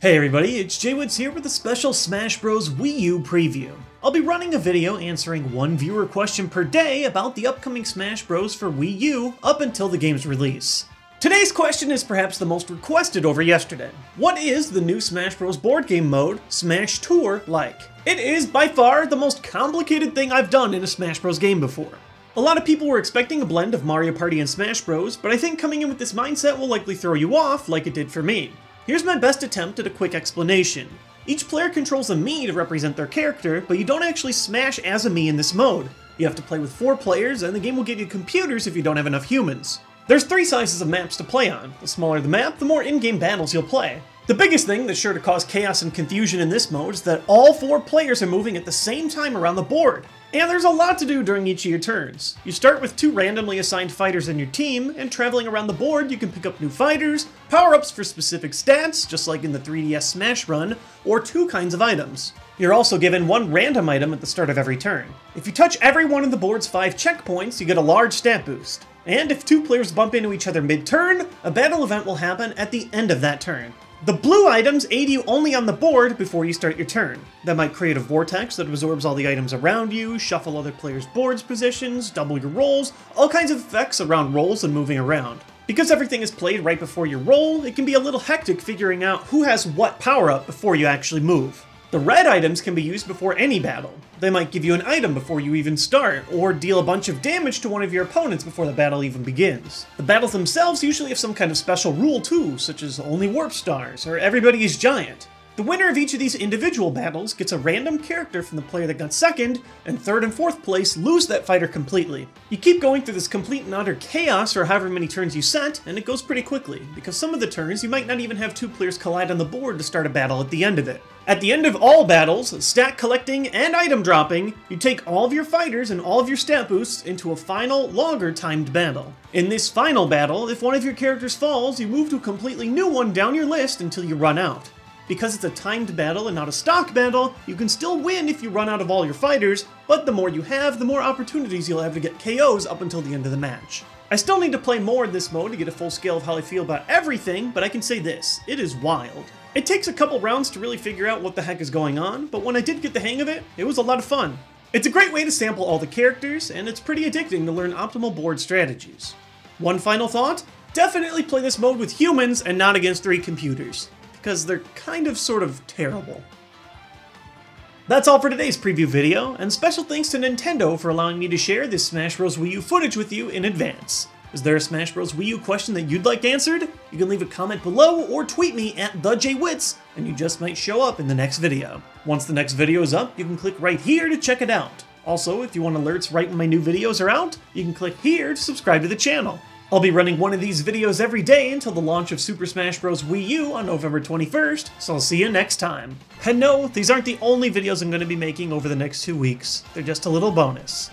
Hey everybody, it's TheJWittz here with a special Smash Bros. Wii U preview. I'll be running a video answering one viewer question per day about the upcoming Smash Bros. For Wii U up until the game's release. Today's question is perhaps the most requested over yesterday. What is the new Smash Bros. Board game mode, Smash Tour, like? It is by far the most complicated thing I've done in a Smash Bros. Game before. A lot of people were expecting a blend of Mario Party and Smash Bros, but I think coming in with this mindset will likely throw you off like it did for me. Here's my best attempt at a quick explanation. Each player controls a Mii to represent their character, but you don't actually smash as a Mii in this mode. You have to play with 4 players, and the game will give you computers if you don't have enough humans. There's 3 sizes of maps to play on. The smaller the map, the more in-game battles you'll play. The biggest thing that's sure to cause chaos and confusion in this mode is that all 4 players are moving at the same time around the board. And there's a lot to do during each of your turns. You start with 2 randomly assigned fighters in your team, and traveling around the board you can pick up new fighters, power-ups for specific stats, just like in the 3DS Smash run, or 2 kinds of items. You're also given 1 random item at the start of every turn. If you touch every one of the board's 5 checkpoints, you get a large stat boost. And if 2 players bump into each other mid-turn, a battle event will happen at the end of that turn. The blue items aid you only on the board before you start your turn. That might create a vortex that absorbs all the items around you, shuffle other players' board's positions, double your rolls, all kinds of effects around rolls and moving around. Because everything is played right before your roll, it can be a little hectic figuring out who has what power-up before you actually move. The red items can be used before any battle. They might give you an item before you even start, or deal a bunch of damage to one of your opponents before the battle even begins. The battles themselves usually have some kind of special rule too, such as only warp stars, or everybody is giant. The winner of each of these individual battles gets a random character from the player that got second, and 3rd and 4th place lose that fighter completely. You keep going through this complete and utter chaos for however many turns you set, and it goes pretty quickly, because some of the turns you might not even have 2 players collide on the board to start a battle at the end of it. At the end of all battles, stat collecting and item dropping, you take all of your fighters and all of your stat boosts into a final, longer timed battle. In this final battle, if one of your characters falls, you move to a completely new one down your list until you run out. Because it's a timed battle and not a stock battle, you can still win if you run out of all your fighters, but the more you have, the more opportunities you'll have to get KOs up until the end of the match. I still need to play more in this mode to get a full scale of how I feel about everything, but I can say this, it is wild. It takes a couple rounds to really figure out what the heck is going on, but when I did get the hang of it, it was a lot of fun. It's a great way to sample all the characters, and it's pretty addicting to learn optimal board strategies. One final thought, definitely play this mode with humans and not against 3 computers. Because they're kind of sort of terrible. That's all for today's preview video, and special thanks to Nintendo for allowing me to share this Smash Bros. Wii U footage with you in advance. Is there a Smash Bros. Wii U question that you'd like answered? You can leave a comment below or tweet me at TheJWittz, and you just might show up in the next video. Once the next video is up, you can click right here to check it out. Also, if you want alerts right when my new videos are out, you can click here to subscribe to the channel. I'll be running one of these videos every day until the launch of Super Smash Bros. Wii U on November 21st, so I'll see you next time. And no, these aren't the only videos I'm going to be making over the next 2 weeks. They're just a little bonus.